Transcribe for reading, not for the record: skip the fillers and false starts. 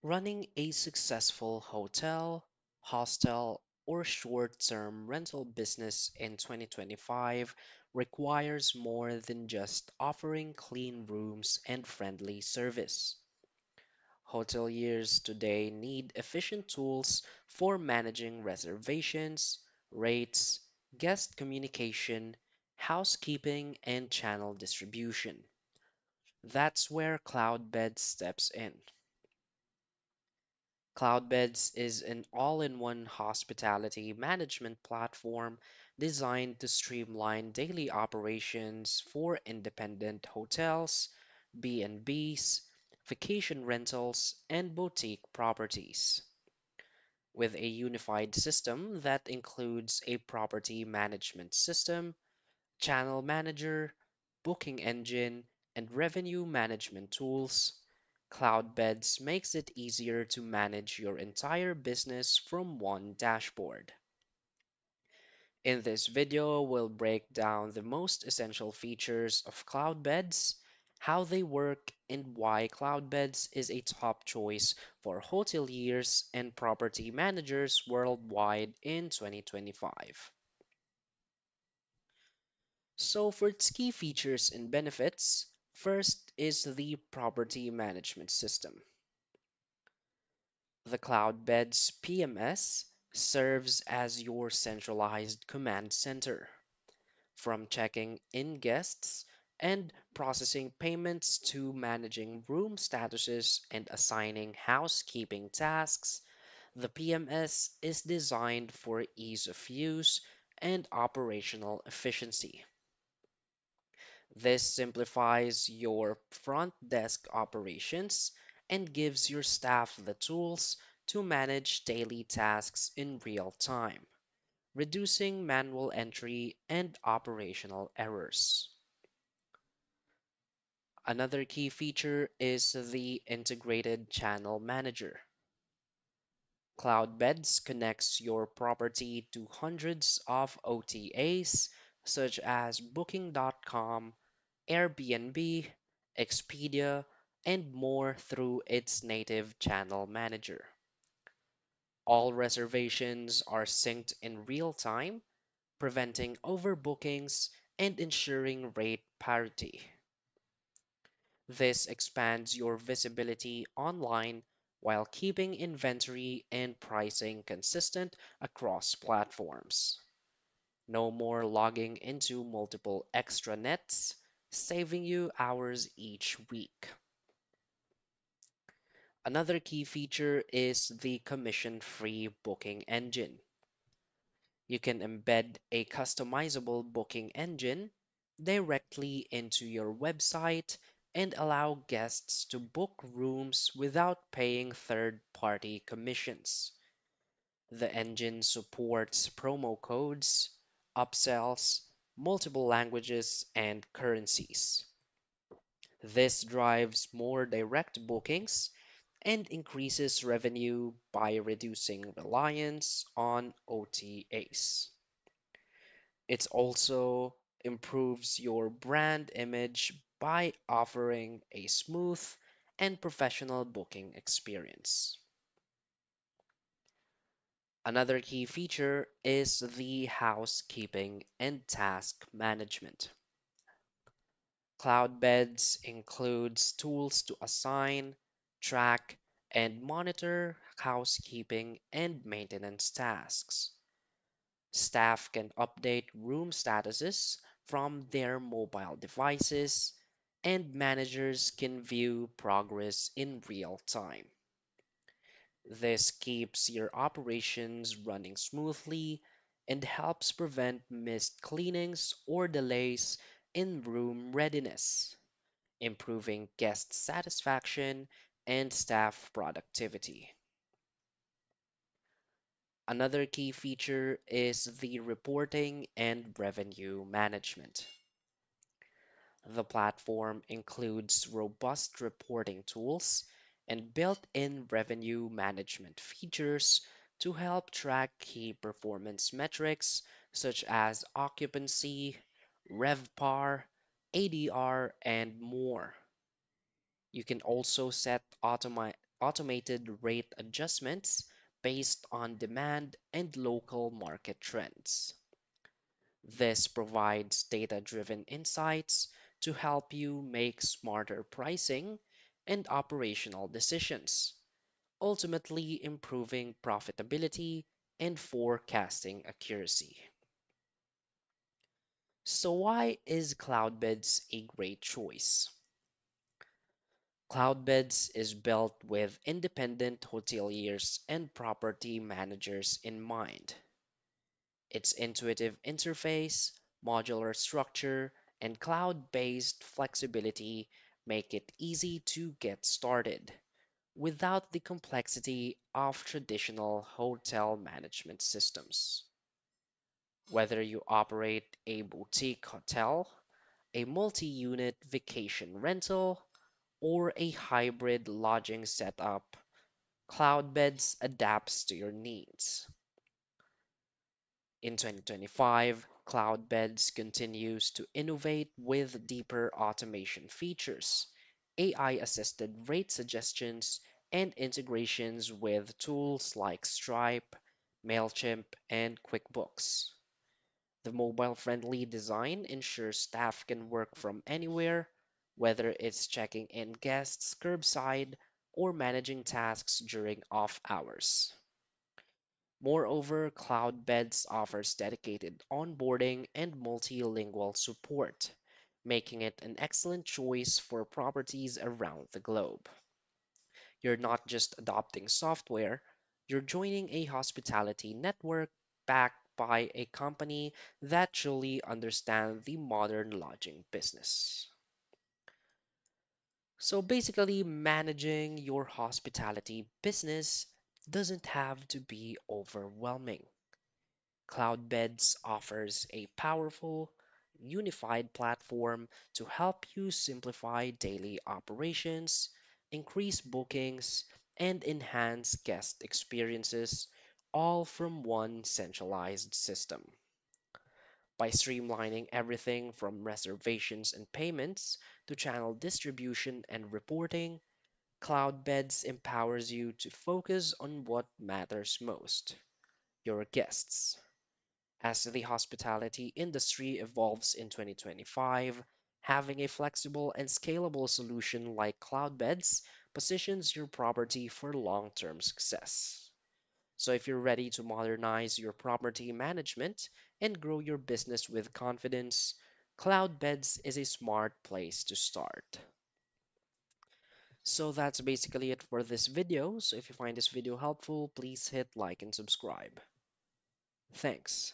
Running a successful hotel, hostel, or short term rental business in 2025 requires more than just offering clean rooms and friendly service. Hoteliers today need efficient tools for managing reservations, rates, guest communication, housekeeping, and channel distribution. That's where Cloudbed steps in. Cloudbeds is an all-in-one hospitality management platform designed to streamline daily operations for independent hotels, B&Bs, vacation rentals, and boutique properties. With a unified system that includes a property management system, channel manager, booking engine, and revenue management tools, Cloudbeds makes it easier to manage your entire business from one dashboard. In this video, we'll break down the most essential features of Cloudbeds, how they work, and why Cloudbeds is a top choice for hoteliers and property managers worldwide in 2025. So, for its key features and benefits, first is the property management system. The Cloudbeds PMS serves as your centralized command center, from checking in guests and processing payments to managing room statuses and assigning housekeeping tasks. The PMS is designed for ease of use and operational efficiency. This simplifies your front desk operations and gives your staff the tools to manage daily tasks in real time, reducing manual entry and operational errors. Another key feature is the integrated channel manager. Cloudbeds connects your property to hundreds of OTAs such as Booking.com, Airbnb, Expedia, and more through its native channel manager. All reservations are synced in real time, preventing overbookings and ensuring rate parity. This expands your visibility online while keeping inventory and pricing consistent across platforms. No more logging into multiple extranets, saving you hours each week. Another key feature is the commission-free booking engine. You can embed a customizable booking engine directly into your website and allow guests to book rooms without paying third-party commissions. The engine supports promo codes, upsells, multiple languages, and currencies. This drives more direct bookings and increases revenue by reducing reliance on OTAs. It also improves your brand image by offering a smooth and professional booking experience. Another key feature is the housekeeping and task management. Cloudbeds includes tools to assign, track, and monitor housekeeping and maintenance tasks. Staff can update room statuses from their mobile devices, and managers can view progress in real time. This keeps your operations running smoothly and helps prevent missed cleanings or delays in room readiness, improving guest satisfaction and staff productivity. Another key feature is the reporting and revenue management. The platform includes robust reporting tools and built-in revenue management features to help track key performance metrics such as occupancy, RevPAR, ADR, and more. You can also set automated rate adjustments based on demand and local market trends. This provides data-driven insights to help you make smarter pricing and operational decisions, ultimately improving profitability and forecasting accuracy. So why is Cloudbeds a great choice? Cloudbeds is built with independent hoteliers and property managers in mind. Its intuitive interface, modular structure, and cloud-based flexibility make it easy to get started without the complexity of traditional hotel management systems. Whether you operate a boutique hotel, a multi-unit vacation rental, or a hybrid lodging setup, Cloudbeds adapts to your needs. In 2025, Cloudbeds continues to innovate with deeper automation features, AI-assisted rate suggestions, and integrations with tools like Stripe, Mailchimp, and QuickBooks. The mobile-friendly design ensures staff can work from anywhere, whether it's checking in guests curbside or managing tasks during off hours. Moreover, Cloudbeds offers dedicated onboarding and multilingual support, making it an excellent choice for properties around the globe. You're not just adopting software, you're joining a hospitality network backed by a company that truly understands the modern lodging business. So basically, managing your hospitality business doesn't have to be overwhelming. Cloudbeds offers a powerful, unified platform to help you simplify daily operations, increase bookings, and enhance guest experiences, all from one centralized system. By streamlining everything from reservations and payments to channel distribution and reporting, Cloudbeds empowers you to focus on what matters most, your guests. As the hospitality industry evolves in 2025, having a flexible and scalable solution like Cloudbeds positions your property for long-term success. So if you're ready to modernize your property management and grow your business with confidence, Cloudbeds is a smart place to start. So that's basically it for this video. So if you find this video helpful, please hit like and subscribe. Thanks.